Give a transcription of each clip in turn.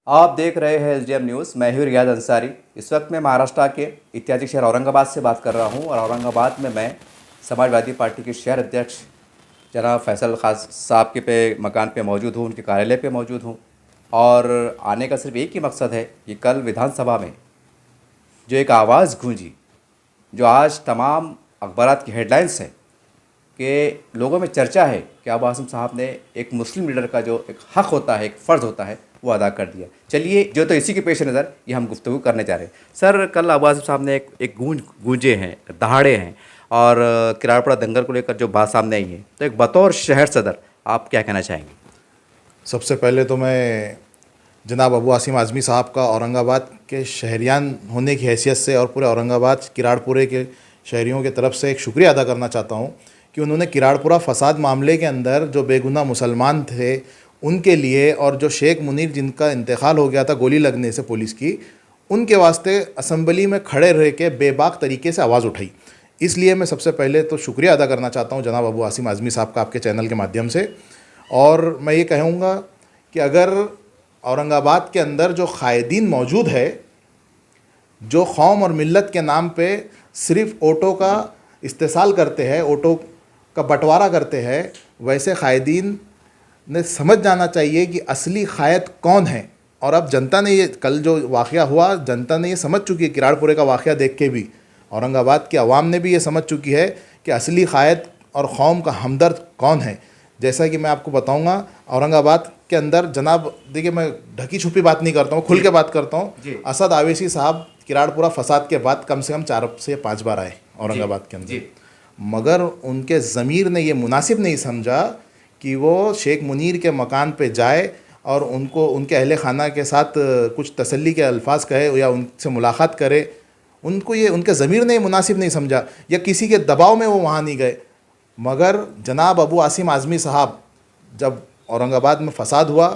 आप देख रहे हैं एसडीएम न्यूज़। मैं हूं रियाज अंसारी। इस वक्त मैं महाराष्ट्र के ऐतिहासिक शहर औरंगाबाद से बात कर रहा हूं और औरंगाबाद में मैं समाजवादी पार्टी के शहर अध्यक्ष जनाब फैसल खास साहब के मकान पे मौजूद हूं, उनके कार्यालय पे मौजूद हूं। और आने का सिर्फ एक ही मकसद है कि कल विधानसभा में जो एक आवाज़ गूंजी, जो आज तमाम अखबारात की हेडलाइंस है कि लोगों में चर्चा है कि अबू आसिम साहब ने एक मुस्लिम लीडर का जो एक हक़ होता है, एक फ़र्ज़ होता है, वो अदा कर दिया। चलिए, जो तो इसी के पेश नज़र ये हम गुफ्तगू करने जा रहे हैं। सर, कल अबू आसिम साहब ने एक गूंजे हैं, दहाड़े हैं और किराड़पुरा दंगल को लेकर जो बात सामने आई है, तो एक बतौर शहर सदर आप क्या कहना चाहेंगे? सबसे पहले तो मैं जनाब अबू आसिम आज़मी साहब का औरंगाबाद के शहरियान होने की हैसियत से और पूरे औरंगाबाद किराड़पुरे के शहरियों की तरफ से एक शुक्रिया अदा करना चाहता हूँ कि उन्होंने किराड़पुरा फसाद मामले के अंदर जो बेगुनाह मुसलमान थे उनके लिए, और जो शेख मुनीर जिनका इंतकाल हो गया था गोली लगने से पुलिस की, उनके वास्ते असम्बली में खड़े रह के बेबाक तरीके से आवाज़ उठाई। इसलिए मैं सबसे पहले तो शुक्रिया अदा करना चाहता हूँ जनाब अबू आसिम आज़मी साहब का आपके चैनल के माध्यम से। और मैं ये कहूँगा कि अगर औरंगाबाद के अंदर जो कायदीन मौजूद है, जो कौम और मिल्लत के नाम पे सिर्फ़ ऑटो का इस्तेसाल करते हैं, ऑटो का बंटवारा करते हैं, वैसे कायदीन ने समझ जाना चाहिए कि असली कायद कौन है। और अब जनता ने ये, कल जो वाक़या हुआ, जनता ने ये समझ चुकी है। किराड़पुरे का वाक़या देख के भी औरंगाबाद की आवाम ने भी ये समझ चुकी है कि असली कायद और कौम का हमदर्द कौन है। जैसा कि मैं आपको बताऊंगा, औरंगाबाद के अंदर जनाब, देखिए मैं ढकी छुपी बात नहीं करता हूँ, खुल के बात करता हूँ। असद आवेशी साहब किराड़पुरा फसाद के बाद कम से कम 4 से 5 बार आए औरंगाबाद के अंदर, मगर उनके ज़मीर ने ये मुनासिब नहीं समझा कि वो शेख मुनीर के मकान पे जाए और उनको, उनके अहले खाना के साथ कुछ तसल्ली के अल्फाज कहे या उनसे मुलाकात करे। उनको ये, उनके ज़मीर ने ये मुनासिब नहीं समझा या किसी के दबाव में वो वहाँ नहीं गए। मगर जनाब अबू आसिम आज़मी साहब जब औरंगाबाद में फसाद हुआ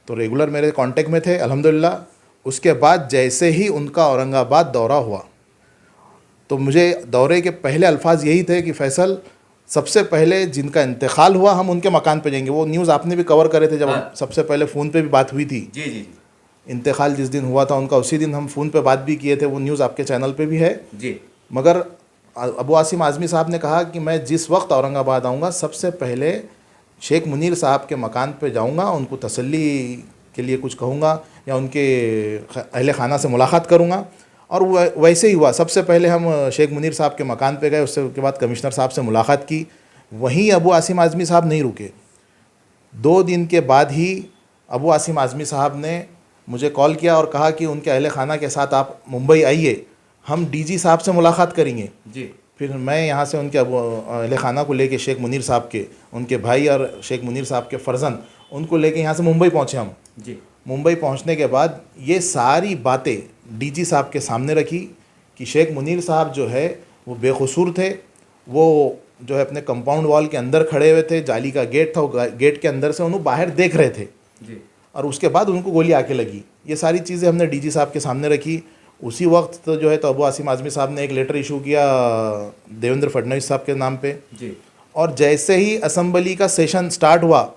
तो रेगुलर मेरे कांटेक्ट में थे अल्हम्दुलिल्लाह। उसके बाद जैसे ही उनका औरंगाबाद दौरा हुआ तो मुझे दौरे के पहले अल्फाज यही थे कि फैसल, सबसे पहले जिनका इंतकाल हुआ हम उनके मकान पे जाएंगे। वो न्यूज़ आपने भी कवर करे थे जब सबसे पहले फ़ोन पे भी बात हुई थी। जी जी। इंतकाल जिस दिन हुआ था उनका, उसी दिन हम फ़ोन पे बात भी किए थे। वो न्यूज़ आपके चैनल पे भी है जी। मगर अबू आसिम आज़मी साहब ने कहा कि मैं जिस वक्त औरंगाबाद आऊँगा सबसे पहले शेख मुनीर साहब के मकान पे जाऊँगा, उनको तसल्ली के लिए कुछ कहूँगा या उनके अहले खाना से मुलाकात करूँगा। और वैसे ही हुआ। सबसे पहले हम शेख मुनीर साहब के मकान पे गए, उससे के बाद कमिश्नर साहब से मुलाकात की। वहीं अबू आसिम आज़मी साहब नहीं रुके। 2 दिन के बाद ही अबू आसिम आज़मी साहब ने मुझे कॉल किया और कहा कि उनके अहले खाना के साथ आप मुंबई आइए, हम डीजी साहब से मुलाकात करेंगे। जी। फिर मैं यहाँ से उनके अहले खाना को लेके, शेख मुनीर साहब के, उनके भाई और शेख मुनीर साहब के फ़र्जंद, उनको लेके यहाँ से मुंबई पहुँचे हम। जी। मुंबई पहुँचने के बाद ये सारी बातें डीजी साहब के सामने रखी कि शेख मुनीर साहब जो है वो बेकसूर थे। वो जो है अपने कंपाउंड वॉल के अंदर खड़े हुए थे, जाली का गेट था, वो गेट के अंदर से उन्होंने बाहर देख रहे थे जी। और उसके बाद उनको गोली आके लगी। ये सारी चीज़ें हमने डीजी साहब के सामने रखी। उसी वक्त तो जो है तो अबू आसिम आज़मी साहब ने एक लेटर इशू किया देवेंद्र फडणवीस साहब के नाम पे जी। और जैसे ही असम्बली का सेशन स्टार्ट हुआ,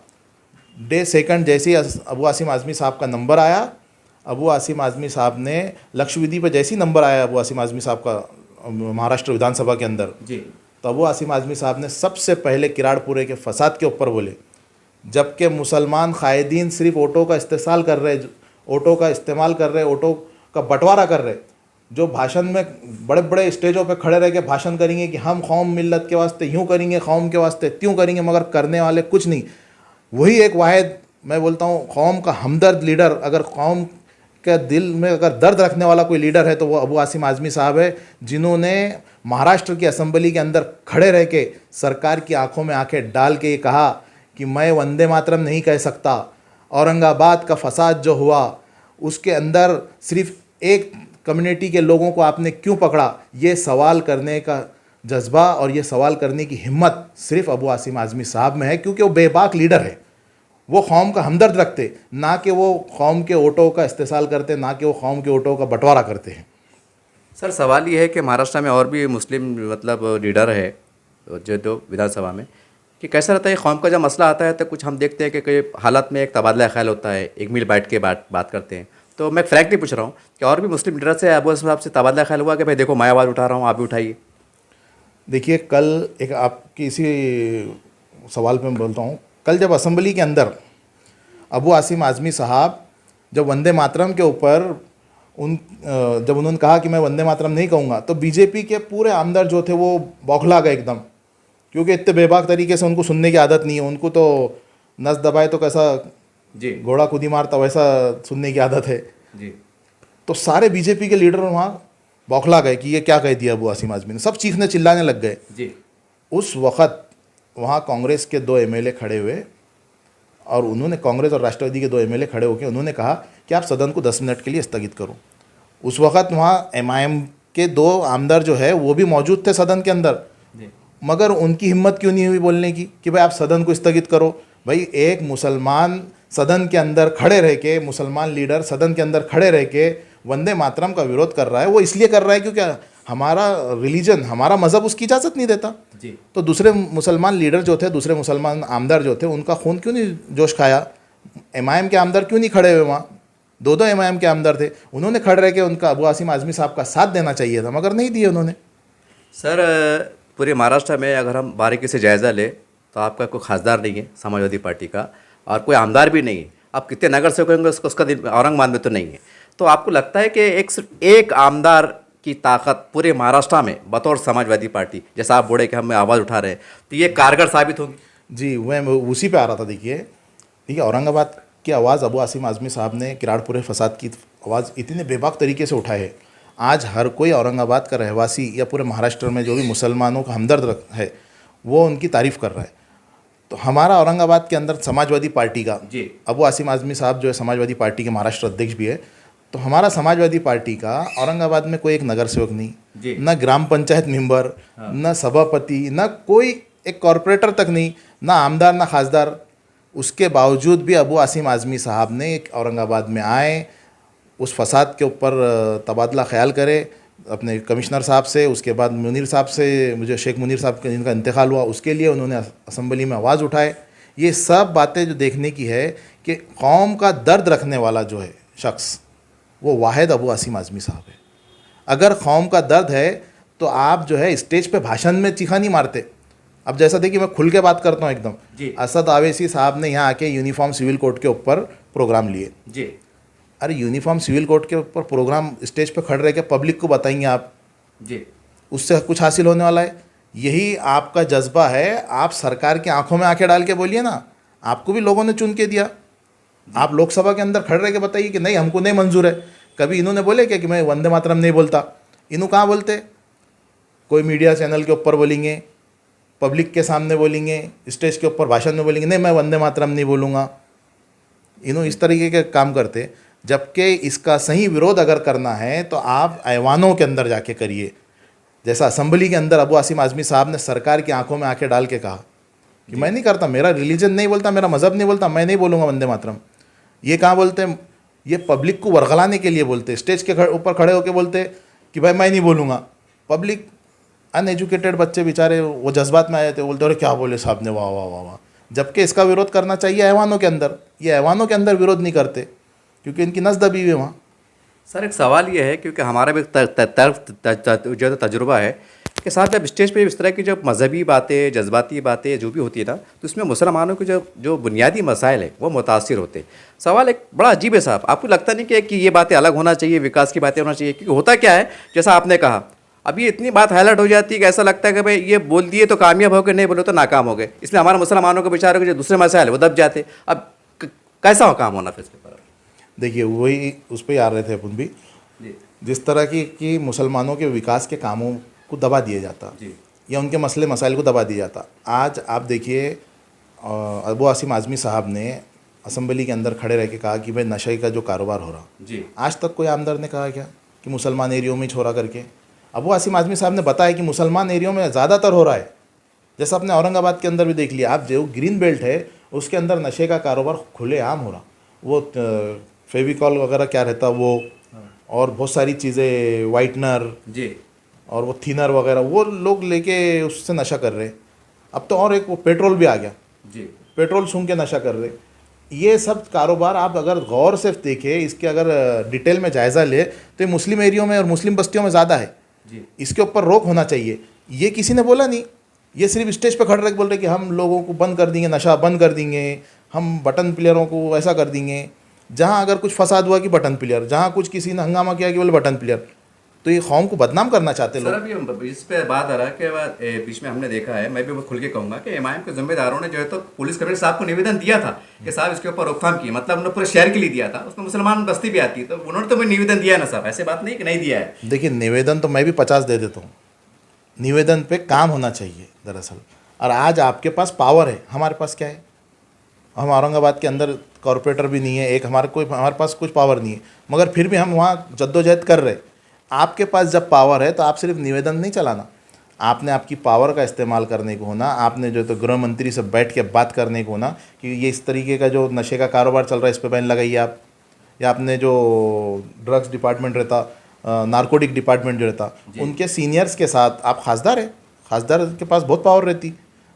डे सेकंड जैसे ही अबू आसिम आज़मी साहब का नंबर आया, अबू आसिम आज़मी साहब ने लक्षवेदी पर जैसे ही नंबर आया अबू आसिम आज़मी साहब का महाराष्ट्र विधानसभा के अंदर जी, तो अबू आसिम आज़मी साहब ने सबसे पहले किराड़पुरे के फसाद के ऊपर बोले। जबकि मुसलमान कायदीन सिर्फ ऑटो का इस्तेमाल कर रहे, ऑटो का इस्तेमाल कर रहे, ऑटो का बंटवारा कर रहे, जो भाषण में बड़े बड़े स्टेजों पे खड़े रह के भाषण करेंगे कि हम कौम मिल्लत के वास्ते यूँ करेंगे, कौम के वास्ते त्यों करेंगे, मगर करने वाले कुछ नहीं। वही एक वाहिद, मैं बोलता हूँ, कौम का हमदर्द लीडर, अगर कौम के दिल में अगर दर्द रखने वाला कोई लीडर है तो वो अबू आसिम आज़मी साहब है, जिन्होंने महाराष्ट्र की असम्बली के अंदर खड़े रह के सरकार की आंखों में आंखें डाल के ये कहा कि मैं वंदे मातरम नहीं कह सकता। औरंगाबाद का फसाद जो हुआ उसके अंदर सिर्फ एक कम्युनिटी के लोगों को आपने क्यों पकड़ा, ये सवाल करने का जज्बा और ये सवाल करने की हिम्मत सिर्फ अबू आसिम आज़मी साहब में है, क्योंकि वो बेबाक लीडर है। वो कौम का हमदर्द रखते, ना कि वो कौम के ऑटो का इस्तेमाल करते, ना कि वो कौम के ऑटो का बंटवारा करते हैं। सर, सवाल ये है कि महाराष्ट्र में और भी मुस्लिम मतलब लीडर है जो विधानसभा में, कि कैसा रहता है कौम का जब मसला आता है तो कुछ हम देखते हैं कि कोई हालत में एक तबादला ख्याल होता है, एक मिल बैठ के बात करते हैं। तो मैं फ्रैंकली पूछ रहा हूँ कि और भी मुस्लिम लीडर से अबू आसिम साहब से तबादला ख्याल हुआ कि भाई देखो मैं आवाज़ उठा रहा हूँ, आप भी उठाइए? देखिए, कल एक आपकी इसी सवाल पे मैं बोलता हूँ, कल जब असेंबली के अंदर अबू आसिम आज़मी साहब जब वंदे मातरम के ऊपर जब उन्होंने कहा कि मैं वंदे मातरम नहीं कहूँगा, तो बीजेपी के पूरे आमदार जो थे वो बौखला गए एकदम, क्योंकि इतने बेबाक तरीके से उनको सुनने की आदत नहीं है। उनको तो नस दबाए तो कैसा जी घोड़ा खुद ही मारता वैसा सुनने की आदत है। जी तो सारे बीजेपी के लीडर वहाँ बौखला गए कि ये क्या कह दिया अबू आसिम आज़मी ने, सब चीखने चिल्लाने लग गए। जी उस वक़्त वहाँ कांग्रेस के 2 एमएलए खड़े हुए और उन्होंने, कांग्रेस और राष्ट्रवादी के 2 एमएलए खड़े होकर उन्होंने कहा कि आप सदन को 10 मिनट के लिए स्थगित करो। उस वक़्त वहाँ एमआईएम के 2 आमदार जो है वो भी मौजूद थे सदन के अंदर, मगर उनकी हिम्मत क्यों नहीं हुई बोलने की कि भाई आप सदन को स्थगित करो। भाई एक मुसलमान सदन के अंदर खड़े रह के, मुसलमान लीडर सदन के अंदर खड़े रह के वंदे मातरम का विरोध कर रहा है, वो इसलिए कर रहा है क्योंकि हमारा रिलीजन, हमारा मज़हब उसकी इजाज़त नहीं देता। जी तो दूसरे मुसलमान लीडर जो थे, दूसरे मुसलमान आमदार जो थे, उनका खून क्यों नहीं जोश खाया? एमआईएम के आमदार क्यों नहीं खड़े हुए वहाँ? 2 एमआईएम के आमदार थे, उन्होंने खड़े रह के उनका अबू आसिम आज़मी साहब का साथ देना चाहिए था, मगर नहीं दिए उन्होंने। सर, पूरे महाराष्ट्र में अगर हम बारीकी से जायज़ा ले तो आपका कोई खासदार नहीं है समाजवादी पार्टी का, और कोई आमदार भी नहीं है। आप कितने नगर सेवक होंगे उसका दिन औरंगाबाद में तो नहीं है। तो आपको लगता है कि सिर्फ एक आमदार की ताकत पूरे महाराष्ट्र में बतौर समाजवादी पार्टी, जैसा आप बोले कि हम आवाज़ उठा रहे हैं, तो ये कारगर साबित होगी? जी, मैं उसी पे आ रहा था। देखिए औरंगाबाद की आवाज़ अबू आसिम आज़मी साहब ने किराड़पुरे फसाद की आवाज़ इतने बेबाक तरीके से उठाए है। आज हर कोई औरंगाबाद का रहवासी या पूरे महाराष्ट्र में जो भी मुसलमानों का हमदर्द है वो उनकी तारीफ़ कर रहा है। तो हमारा औरंगाबाद के अंदर समाजवादी पार्टी का जी अबू आसिम आज़मी साहब जो है समाजवादी पार्टी के महाराष्ट्र अध्यक्ष भी है। तो हमारा समाजवादी पार्टी का औरंगाबाद में कोई एक नगर सेवक नहीं, जी न ग्राम पंचायत मेंबर, न सभापति, न कोई एक कॉरपोरेटर तक नहीं, ना आमदार ना खासदार। उसके बावजूद भी अबू आसिम आज़मी साहब ने औरंगाबाद में आए, उस फसाद के ऊपर तबादला ख्याल करे अपने कमिश्नर साहब से, उसके बाद मुनीर साहब से, मुझे शेख मुनीर साहब का जिनका इंतकाल हुआ उसके लिए उन्होंने असम्बली में आवाज़ उठाए। ये सब बातें जो देखने की है कि कौम का दर्द रखने वाला जो है शख्स वो वाहिद अबू आसिम आज़मी साहब है। अगर कौम का दर्द है तो आप जो है स्टेज पे भाषण में चीखा नहीं मारते। अब जैसा देखिए, मैं खुल के बात करता हूँ एकदम। जी असद आवेसी साहब ने यहाँ आके यूनिफॉर्म सिविल कोड के ऊपर प्रोग्राम लिए। जी अरे यूनिफॉर्म सिविल कोड के ऊपर प्रोग्राम स्टेज पे खड़े रह के पब्लिक को बताएंगे आप, जी उससे कुछ हासिल होने वाला है? यही आपका जज्बा है, आप सरकार की आंखों में आंखें डाल के बोलिए ना। आपको भी लोगों ने चुन के दिया, आप लोकसभा के अंदर खड़े रह के बताइए कि नहीं हमको नहीं मंजूर है। कभी इन्होंने बोले क्या कि मैं वंदे मातरम नहीं बोलता? इन्हों कहाँ बोलते? कोई मीडिया चैनल के ऊपर बोलेंगे, पब्लिक के सामने बोलेंगे, स्टेज के ऊपर भाषण में बोलेंगे नहीं मैं वंदे मातरम नहीं बोलूँगा। इन्हों इस तरीके के काम करते। जबकि इसका सही विरोध अगर करना है तो आप ऐवानों के अंदर जाके करिए। जैसा असेंबली के अंदर अबू आसिम आज़मी साहब ने सरकार की आंखों में आंखें डाल के कहा कि मैं नहीं करता, मेरा रिलीजन नहीं बोलता, मेरा मज़हब नहीं बोलता, मैं नहीं बोलूँगा वंदे मातरम। ये कहाँ बोलते हैं? ये पब्लिक को वर्गलाने के लिए बोलते, स्टेज के ऊपर खड़े होकर बोलते कि भाई मैं नहीं बोलूँगा। पब्लिक अनएजुकेटेड बच्चे बेचारे वो जज्बात में आए थे, बोलते अरे क्या बोले साहब ने, वाह वाह वाह वाह। जबकि इसका विरोध करना चाहिए ऐवानों के अंदर। ये ऐवानों के अंदर विरोध नहीं करते क्योंकि इनकी नस दबी हुई है वहाँ। सर, एक सवाल ये है क्योंकि हमारा भी जो तजुर्बा है कि साहब जब स्टेज पे इस तरह की जब मजहबी बातें, जज्बाती बातें जो भी होती है ना, तो इसमें मुसलमानों के जो बुनियादी मसाइल है वो मुतासिर होते हैं। सवाल एक बड़ा अजीब है साहब, आपको लगता नहीं कि ये बातें अलग होना चाहिए, विकास की बातें होना चाहिए? क्योंकि होता क्या है, जैसा आपने कहा, अब ये इतनी बात हाईलाइट हो जाती है कि ऐसा लगता है कि भाई ये बोल दिए तो कामयाब हो गए, नहीं बोले तो नाकाम हो गए। इसलिए हमारे मुसलमानों के बेचारों के जो दूसरे मसाइल है वो दब जाते। अब कैसा काम होना फिर इसके पर? देखिए वही उस पर ही आ रहे थे अपन भी। जिस तरह की मुसलमानों के विकास के कामों को दबा दिया जाता या उनके मसले मसाइल को दबा दिया जाता। आज आप देखिए अबू आसिम आज़मी साहब ने असेंबली के अंदर खड़े रह के कहा कि भाई नशे का जो कारोबार हो रहा, आज तक कोई आमदार ने कहा क्या कि मुसलमान एरियो में छोड़ा करके? अबू आसिम आज़मी साहब ने बताया कि मुसलमान एरियो में ज़्यादातर हो रहा है। जैसा आपने औरंगाबाद के अंदर भी देख लिया, आप जो ग्रीन बेल्ट है उसके अंदर नशे का कारोबार खुलेआम हो रहा। वो फेविकॉल वगैरह क्या रहता वो, और बहुत सारी चीज़ें, वाइटनर और वो थिनर वगैरह, वो लोग लेके उससे नशा कर रहे। अब तो और एक वो पेट्रोल भी आ गया, जी पेट्रोल सूंघ के नशा कर रहे। ये सब कारोबार आप अगर गौर से देखें, इसके अगर डिटेल में जायज़ा ले तो ये मुस्लिम एरियो में और मुस्लिम बस्तियों में ज़्यादा है। जी इसके ऊपर रोक होना चाहिए। ये किसी ने बोला नहीं, ये सिर्फ स्टेज पे खड़े रह के बोल रहे कि हम लोगों को बंद कर देंगे, नशा बंद कर देंगे, हम बटन प्लेयरों को ऐसा कर देंगे। जहाँ अगर कुछ फसाद हुआ कि बटन प्लेयर, जहाँ कुछ किसी ने हंगामा किया कि बोले बटन प्लेयर। तो ये कौम को बदनाम करना चाहते सर, लोग। अभी इस पे बात आ रहा है कि बीच में हमने देखा है, मैं भी बहुत खुल के कहूंगा कि एमआईएम के जिम्मेदारों ने जो है तो पुलिस कमिश्नर साहब को निवेदन दिया था कि साहब इसके ऊपर रोकथाम की, मतलब उन्होंने पूरे शहर के लिए दिया था, उसमें मुसलमान बस्ती भी आती है, तो उन्होंने तो मुझे निवेदन दिया है ना साहब, ऐसे बात नहीं कि नहीं दिया है। देखिए, निवेदन तो मैं भी 50 दे देता हूँ, निवेदन पे काम होना चाहिए दरअसल। और आज आपके पास पावर है, हमारे पास क्या है? हम औरंगाबाद के अंदर कॉरपोरेटर भी नहीं है, एक हमारे पास कुछ पावर नहीं है, मगर फिर भी हम वहाँ जद्दोजहद कर रहे। आपके पास जब पावर है तो आप सिर्फ निवेदन नहीं चलाना, आपने आपकी पावर का इस्तेमाल करने को होना। आपने जो तो गृह मंत्री से बैठ के बात करने को होना कि ये इस तरीके का जो नशे का कारोबार चल रहा है इस पर बैन लगाइए आप। या आपने जो ड्रग्स डिपार्टमेंट रहता, नारकोटिक डिपार्टमेंट जो रहता, उनके सीनियर्स के साथ आप खासदार है, खासदार के पास बहुत पावर रहती।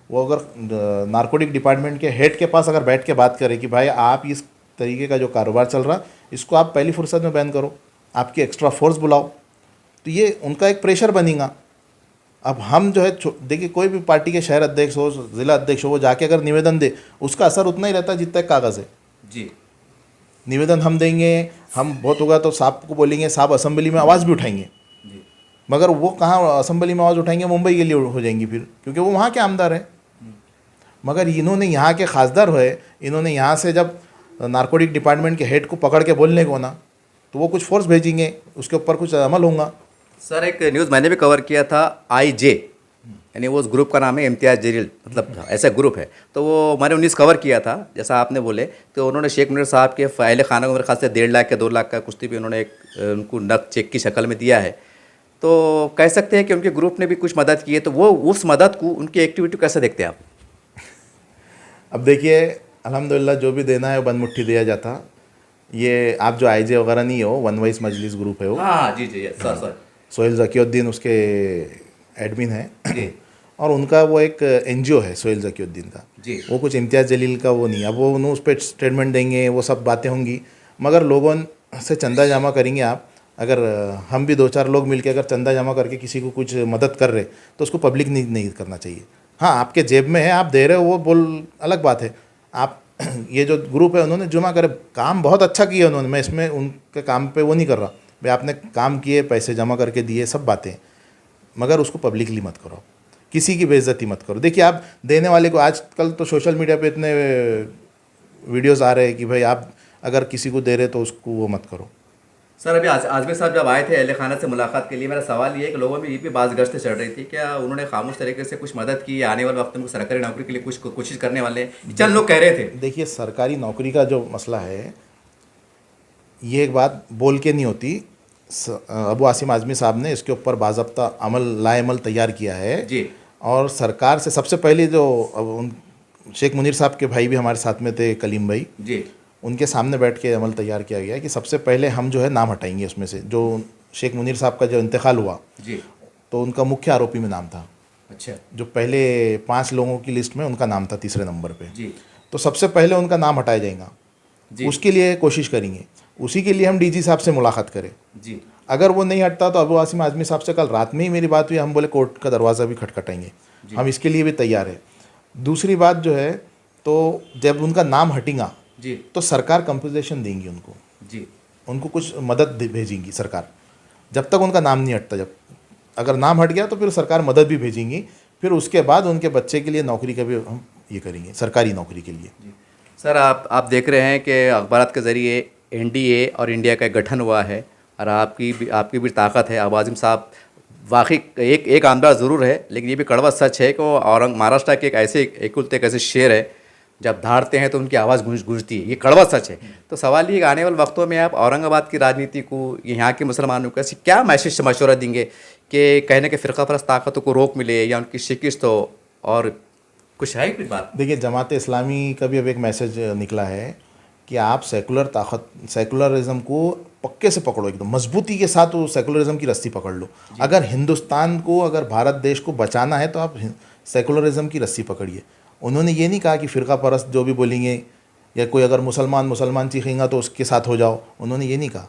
वो अगर नारकोटिक डिपार्टमेंट के हेड के पास अगर बैठ के बात करें कि भाई आप इस तरीके का जो कारोबार चल रहा इसको आप पहली फुर्सत में बैन करो, आपकी एक्स्ट्रा फोर्स बुलाओ, तो ये उनका एक प्रेशर बनेगा। अब हम जो है देखिए, कोई भी पार्टी के शहर अध्यक्ष हो, ज़िला अध्यक्ष हो, वो जाके अगर निवेदन दे उसका असर उतना ही रहता है जितना एक कागज़ है। जी निवेदन हम देंगे, हम बहुत होगा तो साहब को बोलेंगे, साहब असेंबली में आवाज़ भी उठाएंगे, जी मगर वो कहाँ असेंबली में आवाज़ उठाएंगे? मुंबई के लिए हो जाएंगी फिर, क्योंकि वो वहाँ के आमदार हैं। मगर इन्होंने यहाँ के खासदार हुए, इन्होंने यहाँ से जब नारकोटिक डिपार्टमेंट के हेड को पकड़ के बोलने को ना, तो वो कुछ फोर्स भेजेंगे, उसके ऊपर कुछ अमल होगा। सर, एक न्यूज़ मैंने भी कवर किया था, आईजे, यानी वो उस ग्रुप का नाम है इम्तियाज़ जलील, मतलब ऐसा ग्रुप है, तो वो मैंने 19 कवर किया था जैसा आपने बोले। तो उन्होंने शेख मुनीर साहब के फ़ाइल खाना को मेरे ख्याल से 1.5 लाख या 2 लाख का कुश्ती भी उन्होंने एक उनको नक चेक की शक्ल में दिया है। तो कह सकते हैं कि उनके ग्रुप ने भी कुछ मदद की है, तो वो उस मदद को, उनकी एक्टिविटी कैसे देखते हैं आप? अब देखिए, अल्हम्दुलिल्लाह जो भी देना है वो बंदमुट्ठी दिया जाता। ये आप जो आईजे वगैरह नहीं हो, वन वॉइस मजलिस ग्रुप है वो, हाँ जी जी सर सर, सोहेल ज़कीउद्दीन उसके एडमिन है जी और उनका वो एक एनजीओ है सोहेल ज़कीउद्दीन का जी वो कुछ इम्तियाज़ जलील का वो नहीं। अब वो उस पर स्टेटमेंट देंगे, वो सब बातें होंगी, मगर लोगों से चंदा जमा करेंगे आप। अगर हम भी 2-4 लोग मिलकर अगर चंदा जमा करके किसी को कुछ मदद कर रहे तो उसको पब्लिक नहीं करना चाहिए। हाँ, आपके जेब में है, आप दे रहे हो, वो बोल अलग बात है। आप ये जो ग्रुप है उन्होंने जमा करे, काम बहुत अच्छा किया उन्होंने, मैं इसमें उनके काम पे वो नहीं कर रहा भाई, आपने काम किए, पैसे जमा करके दिए, सब बातें, मगर उसको पब्लिकली मत करो, किसी की बेइज्जती मत करो। देखिए, आप देने वाले को, आजकल तो सोशल मीडिया पे इतने वीडियोस आ रहे हैं कि भाई आप अगर किसी को दे रहे तो उसको वो मत करो। सर, अभी आजमी साहब जब आए थे अहले खाना से मुलाकात के लिए, मेरा सवाल ये है कि लोगों में ये भी बात गश्त चढ़ रही थी, क्या उन्होंने खामोश तरीके से कुछ मदद की, आने वाले वक्त में सरकारी नौकरी के लिए कुछ कोशिश करने वाले चंद लोग कह रहे थे? देखिए, सरकारी नौकरी का जो मसला है, ये एक बात बोल के नहीं होती। अबू आसिम आज़मी साहब ने इसके ऊपर बाज़ाब्ता लाएमल तैयार किया है जी, और सरकार से सबसे पहले जो शेख मुनीर साहब के भाई भी हमारे साथ में थे, कलीम भाई जी, उनके सामने बैठ के अमल तैयार किया गया कि सबसे पहले हम जो है नाम हटाएंगे उसमें से। जो शेख मुनीर साहब का जो इंतकाल हुआ जी, तो उनका मुख्य आरोपी में नाम था, अच्छा, जो पहले 5 लोगों की लिस्ट में उनका नाम था तीसरे नंबर पे, जी तो सबसे पहले उनका नाम हटाया जाएगा। जी, उसके लिए कोशिश करेंगे, उसी के लिए हम डीजी साहब से मुलाकात करें। जी, अगर वो नहीं हटता तो अबू आसिम आज़मी साहब से कल रात में ही मेरी बात हुई, हम बोले कोर्ट का दरवाज़ा भी खटखटाएंगे, हम इसके लिए भी तैयार है। दूसरी बात जो है, तो जब उनका नाम हटेगा जी, तो सरकार कंपनसेशन देंगी उनको, जी, उनको कुछ मदद भेजेंगी सरकार, जब तक उनका नाम नहीं हटता। जब अगर नाम हट गया तो फिर सरकार मदद भी भेजेंगी, फिर उसके बाद उनके बच्चे के लिए नौकरी का भी हम ये करेंगे, सरकारी नौकरी के लिए। जी। सर, आप देख रहे हैं कि अखबारात के ज़रिए एनडीए और इंडिया का गठन हुआ है और आपकी भी ताकत है। अबू आज़िम साहब वाकई एक आमदार ज़रूर है, लेकिन ये भी कड़वा सच है कि वो महाराष्ट्र के एक ऐसे शेर है, जब धारते हैं तो उनकी आवाज़ गूंजती है, ये कड़वा सच है। तो सवाल ये, आने वाले वक्तों में आप औरंगाबाद की राजनीति को, यहाँ के मुसलमानों को ऐसी क्या मैसेज मशवरा देंगे कि कहने के फ़िरका परस्त ताकतों को रोक मिले या उनकी शिकस्त हो, और कुछ है कुछ बात? देखिए, जमात इस्लामी का भी अब एक मैसेज निकला है कि आप सेकुलरिज्म को पक्के से पकड़ो, एकदम मजबूती के साथ वो सेकुलरिज्म की रस्सी पकड़ लो। अगर हिंदुस्तान को, अगर भारत देश को बचाना है तो आप सेकुलरिज्म की रस्सी पकड़ी है। उन्होंने ये नहीं कहा कि फ़िरका परस्त जो भी बोलेंगे या कोई अगर मुसलमान चीखेगा तो उसके साथ हो जाओ, उन्होंने ये नहीं कहा।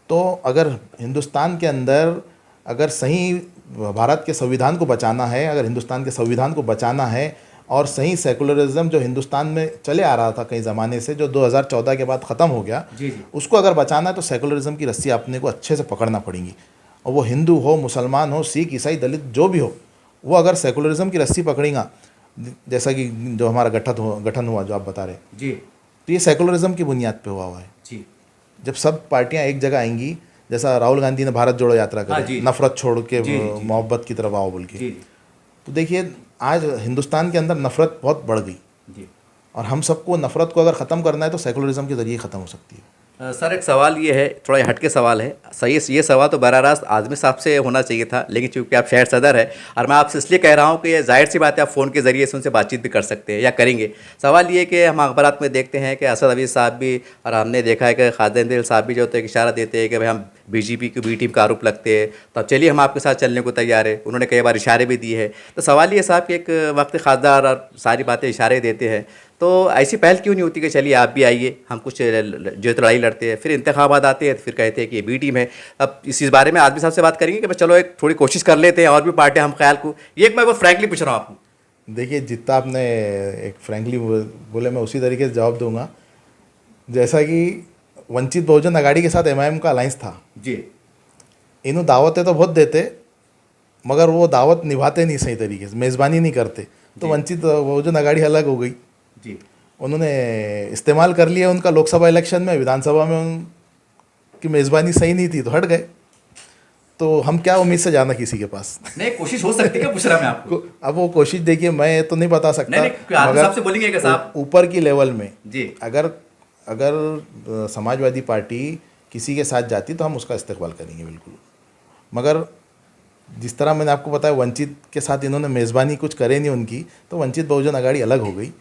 तो अगर हिंदुस्तान के अंदर अगर सही भारत के संविधान को बचाना है, अगर हिंदुस्तान के संविधान को बचाना है और सही सेकुलरिज्म जो हिंदुस्तान में चले आ रहा था कई ज़माने से, जो 2014 के बाद ख़त्म हो गया, उसको अगर बचाना है तो सेकुलरिज्म की रस्सी अपने को अच्छे से पकड़ना पड़ेगी। और वो हिंदू हो, मुसलमान हो, सिख, ईसाई, दलित जो भी हो, वो अगर सेकुलरिज्म की रस्सी पकड़ेगा, जैसा कि जो हमारा गठन हुआ जो आप बता रहे जी, तो ये सेकुलरिज्म की बुनियाद पे हुआ है जी। जब सब पार्टियां एक जगह आएंगी, जैसा राहुल गांधी ने भारत जोड़ो यात्रा करी, नफरत छोड़ के मोहब्बत की तरफ आओ बोल के, तो देखिए आज हिंदुस्तान के अंदर नफरत बहुत बढ़ गई जी। और हम सबको नफरत को अगर ख़त्म करना है तो सेकुलरिज्म के ज़रिए ख़त्म हो सकती है। सर एक सवाल ये है, थोड़ा हटके सवाल है, सही ये सवाल तो बराह रास्त आज़मी साहब से होना चाहिए था, लेकिन चूंकि आप शहर सदर है और मैं आपसे इसलिए कह रहा हूँ कि ये जाहिर सी बात है, आप फ़ोन के ज़रिए से उनसे बातचीत भी कर सकते हैं या करेंगे। सवाल ये कि हम अखबारात में देखते हैं कि असद अवीज़ साहब भी, और हमने देखा है कि खालिद दिल साहब भी जो होते हैं इशारा देते हैं कि भाई हम बीजेपी की बी टीम का आरोप लगते हैं तो अब चलिए हम आपके साथ चलने को तैयार है। उन्होंने कई बार इशारे भी दिए हैं। तो सवाल ये साहब कि एक वक्त खासदार और सारी बातें इशारे देते हैं, तो ऐसी पहल क्यों नहीं होती कि चलिए आप भी आइए, हम कुछ जो लड़ाई लड़ते हैं, फिर इंतखाबात आते हैं तो फिर कहते हैं कि ये बी टीम है। अब इस बारे में आदमी साहब से बात करेंगे कि भाई चलो एक थोड़ी कोशिश कर लेते हैं और भी पार्टियां हम ख्याल को, ये एक मैं वो फ्रैंकली पूछ रहा हूँ आपको। देखिए जितना आपने एक फ्रैंकली बोले मैं उसी तरीके से जवाब दूंगा। जैसा कि वंचित बहुजन अघाड़ी के साथ एमआईएम का अलायंस था जी, इन्हों दावतें तो बहुत देते मगर वो दावत निभाते नहीं सही तरीके से, मेज़बानी नहीं करते, तो वंचित बहुजन अघाड़ी अलग हो गई जी। उन्होंने इस्तेमाल कर लिया उनका लोकसभा इलेक्शन में, विधानसभा में उनकी मेज़बानी सही नहीं थी तो हट गए। तो हम क्या उम्मीद से जाना किसी के पास। नहीं कोशिश हो सकती है, क्या पूछ रहा मैं आपको। अब वो कोशिश देखिए मैं तो नहीं बता सकता, आदमी साहब से बोलेंगे कि साहब ऊपर की लेवल में जी अगर समाजवादी पार्टी किसी के साथ जाती तो हम उसका इस्तेकबाल करेंगे बिल्कुल। मगर जिस तरह मैंने आपको बताया वंचित के साथ इन्होंने मेज़बानी कुछ करे नहीं उनकी, तो वंचित बहुजन अघाड़ी अलग हो गई,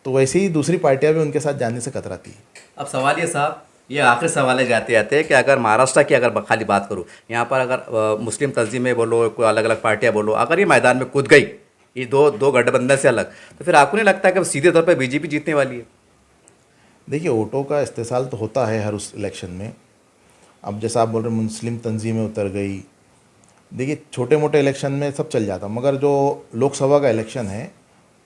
तो वैसे ही दूसरी पार्टियां भी उनके साथ जाने से कतराती है। अब सवाल ये साहब, ये आखिरी सवाल है जाते जाते कि अगर महाराष्ट्र की अगर खाली बात करूँ, यहाँ पर अगर मुस्लिम तंजीमें बोलो, कोई अलग अलग पार्टियाँ बोलो, अगर ये मैदान में कूद गई, ये दो गठबंधन से अलग, तो फिर आपको नहीं लगता कि सीधे तौर पर बीजेपी जीतने वाली है? देखिए वोटों का इस्तेसाल तो होता है हर उस इलेक्शन में। अब जैसा आप बोल रहे मुस्लिम तंजीमें उतर गई, देखिए छोटे मोटे इलेक्शन में सब चल जाता, मगर जो लोकसभा का इलेक्शन है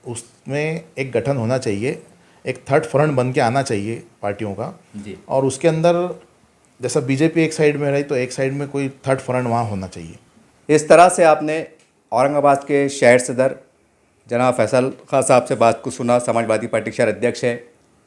उसमें एक गठन होना चाहिए, एक थर्ड फ्रंट बन के आना चाहिए पार्टियों का जी। और उसके अंदर जैसा बीजेपी एक साइड में रही तो एक साइड में कोई थर्ड फ्रंट वहाँ होना चाहिए। इस तरह से आपने औरंगाबाद के शहर सदर जनाब फैसल खान साहब से बात को सुना। समाजवादी पार्टी के शहर अध्यक्ष है।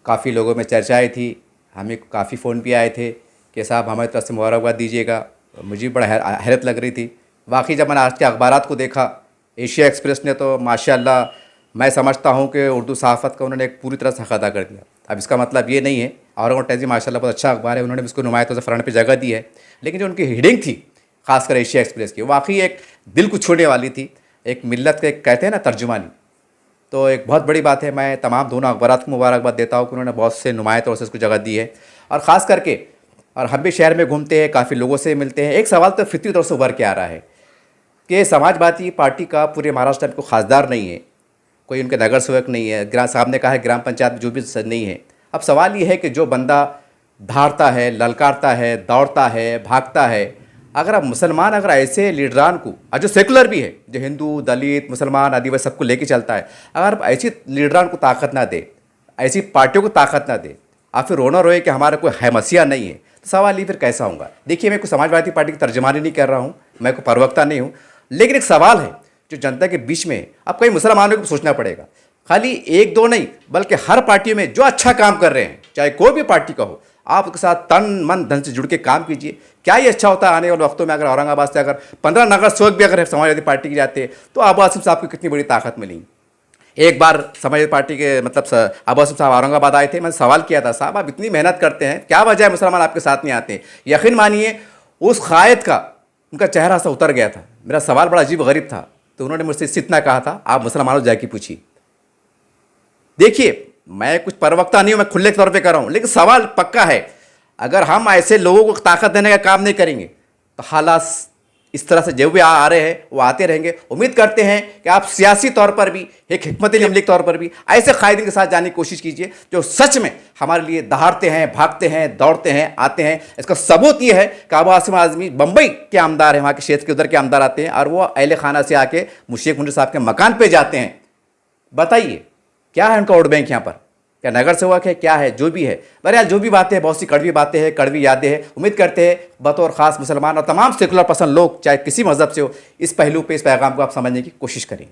काफ़ी लोगों में चर्चाएँ थी, हमें काफ़ी फ़ोन भी आए थे कि साहब हमारी तरफ से मुबारकबाद दीजिएगा। मुझे बड़ा हैरत लग रही थी वाकई जब मैंने आज के अखबारात को देखा। एशिया एक्सप्रेस ने तो माशाल्लाह मैं समझता हूँ कि उर्दू सहाफ़त का उन्होंने एक पूरी तरह से हक़ अदा कर दिया। अब इसका मतलब ये नहीं है, औरंगाबाद टाइम्स माशाल्लाह बहुत अच्छा अखबार है, उन्होंने भी उसको नुमायातों से फ्रंट पे जगह दी है, लेकिन जो उनकी हेडिंग थी खासकर एशिया एक्सप्रेस की, वाकई एक दिल को छूने वाली थी। एक मिल्लत के कहते हैं ना तर्जुमानी, तो एक बहुत बड़ी बात है। मैं तमाम दोनों अखबारात को मुबारकबाद देता हूँ कि उन्होंने बहुत से नुमायातों से इसको जगह दी है। और ख़ास करके और हम भी शहर में घूमते हैं, काफ़ी लोगों से मिलते हैं, एक सवाल तो फितरी तौर से उभर के आ रहा है कि समाजवादी पार्टी का पूरे महाराष्ट्र में कोई खासदार नहीं है, कोई उनके नगर सेवक नहीं है, ग्राम साहब ने कहा है ग्राम पंचायत में जो भी नहीं है। अब सवाल ये है कि जो बंदा धारता है, ललकारता है, दौड़ता है, भागता है, अगर आप मुसलमान अगर ऐसे लीडरान को, और जो सेकुलर भी है, जो हिंदू, दलित, मुसलमान, आदिवासी सबको लेके चलता है, अगर आप ऐसी लीडरान को ताकत ना दे, ऐसी पार्टियों को ताकत ना दे, आप फिर रोना रोए कि हमारा कोई हैमसिया नहीं है, तो सवाल ये फिर कैसा होगा। देखिए मैं कोई समाजवादी पार्टी की तर्जमानी नहीं कर रहा हूँ, मैं कोई प्रवक्ता नहीं हूँ, लेकिन एक सवाल है जो जनता के बीच में अब कई मुसलमानों को सोचना पड़ेगा। खाली एक दो नहीं बल्कि हर पार्टियों में जो अच्छा काम कर रहे हैं, चाहे कोई भी पार्टी का हो, आप उसके साथ तन मन धन से जुड़ के काम कीजिए। क्या ये अच्छा होता है आने वाले वक्तों में अगर औरंगाबाद से अगर 15 नगर सेवक भी अगर समाजवादी पार्टी के जाते तो अबू आसिम साहब को कितनी बड़ी ताकत मिली। एक बार समाजवादी पार्टी के मतलब अबू आसिम साहब औरंगाबाद आए थे, मैंने सवाल किया था साहब आप इतनी मेहनत करते हैं, क्या वजह है मुसलमान आपके साथ नहीं आते? यकीन मानिए उस कायद का उनका चेहरा सा उतर गया था। मेरा सवाल बड़ा अजीब गरीब था, तो उन्होंने मुझसे इतना कहा था आप मुसलमानों जाके पूछिए। देखिए मैं कुछ प्रवक्ता नहीं हूं, मैं खुले तौर पे कर रहा हूं, लेकिन सवाल पक्का है, अगर हम ऐसे लोगों को ताकत देने का काम नहीं करेंगे तो हालात इस तरह से जो भी आ रहे हैं वो आते रहेंगे। उम्मीद करते हैं कि आप सियासी तौर पर भी, एक हिकमत अमली के तौर पर भी ऐसे कायदीन के साथ जाने की कोशिश कीजिए जो सच में हमारे लिए दहाड़ते हैं, भागते हैं, दौड़ते हैं, आते हैं। इसका सबूत ये है कि अबू आसिम आज़मी बम्बई के आमदार हैं, वहाँ के क्षेत्र के उधर के आमदार आते हैं और वो अहल खाना से आके मुशीक मुंशी साहब के मकान पे जाते हैं। बताइए क्या है उनका वोट बैंक यहाँ पर, क्या नगर सेवक है, क्या है, जो भी है। बहरहाल जो भी बातें हैं, बहुत सी कड़वी बातें हैं, कड़वी यादें हैं। उम्मीद करते हैं बतौर ख़ास मुसलमान और तमाम सेकुलर पसंद लोग चाहे किसी मज़हब से हो, इस पहलू पे, इस पैगाम को आप समझने की कोशिश करें।